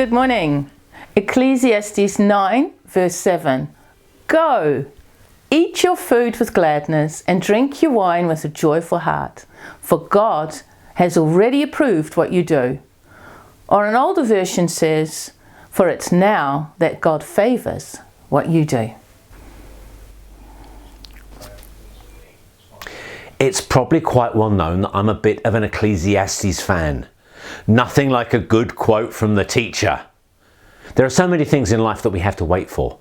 Good morning. Ecclesiastes 9 verse 7. Go, eat your food with gladness and drink your wine with a joyful heart, for God has already approved what you do. Or an older version says, for it's now that God favours what you do. It's probably quite well known that I'm a bit of an Ecclesiastes fan. Nothing like a good quote from the teacher. There are so many things in life that we have to wait for.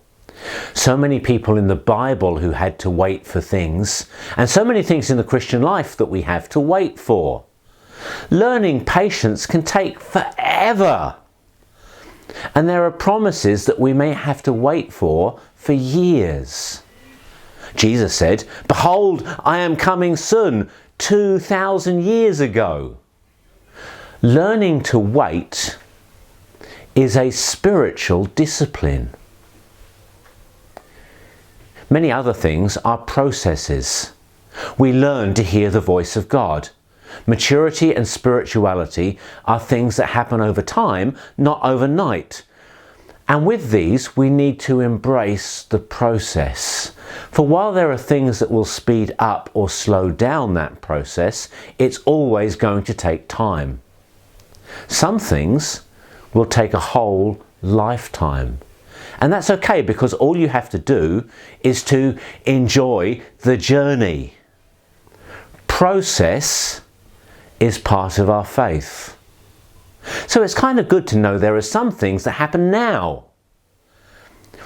So many people in the Bible who had to wait for things, and so many things in the Christian life that we have to wait for. Learning patience can take forever. And there are promises that we may have to wait for years. Jesus said, "Behold, I am coming soon," 2,000 years ago. Learning to wait is a spiritual discipline. Many other things are processes. We learn to hear the voice of God. Maturity and spirituality are things that happen over time, not overnight. And with these, we need to embrace the process. For while there are things that will speed up or slow down that process, it's always going to take time. Some things will take a whole lifetime. And that's okay, because all you have to do is to enjoy the journey. Process is part of our faith. So it's kind of good to know there are some things that happen now.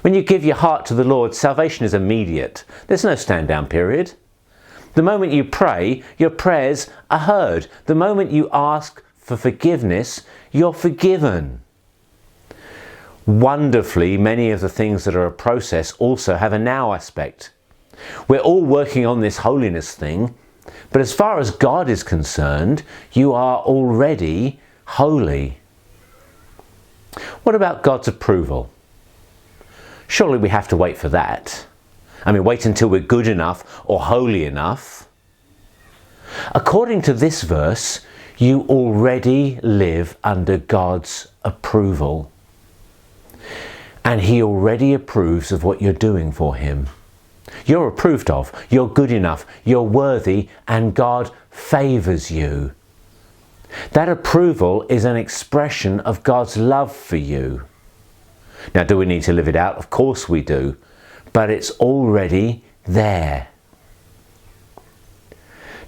When you give your heart to the Lord, salvation is immediate. There's no stand down period. The moment you pray, your prayers are heard. The moment you ask for forgiveness, you're forgiven. Wonderfully, many of the things that are a process also have a now aspect. We're all working on this holiness thing, but as far as God is concerned, you are already holy. What about God's approval? Surely we have to wait for that. Wait until we're good enough or holy enough. According to this verse, you already live under God's approval. And He already approves of what you're doing for Him. You're approved of, you're good enough, you're worthy, and God favours you. That approval is an expression of God's love for you. Now, do we need to live it out? Of course we do, but it's already there.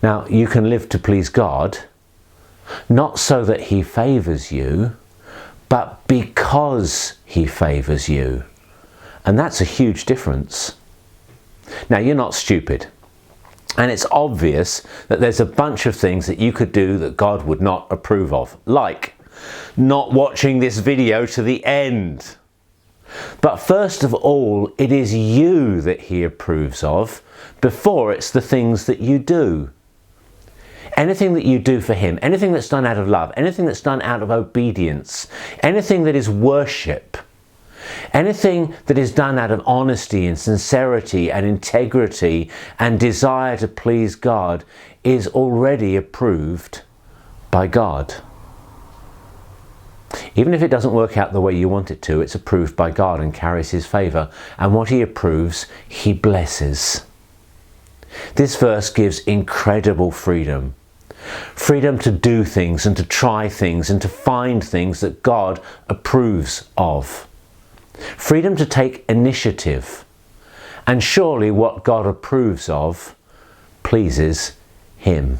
Now, you can live to please God, not so that He favours you, but because He favours you. And that's a huge difference. Now, you're not stupid. And it's obvious that there's a bunch of things that you could do that God would not approve of, like not watching this video to the end. But first of all, it is you that He approves of before it's the things that you do. Anything that you do for Him, anything that's done out of love, anything that's done out of obedience, anything that is worship, anything that is done out of honesty and sincerity and integrity and desire to please God is already approved by God. Even if it doesn't work out the way you want it to, it's approved by God and carries His favour. And what He approves, He blesses. This verse gives incredible freedom. Freedom to do things and to try things and to find things that God approves of. Freedom to take initiative. And surely what God approves of pleases Him.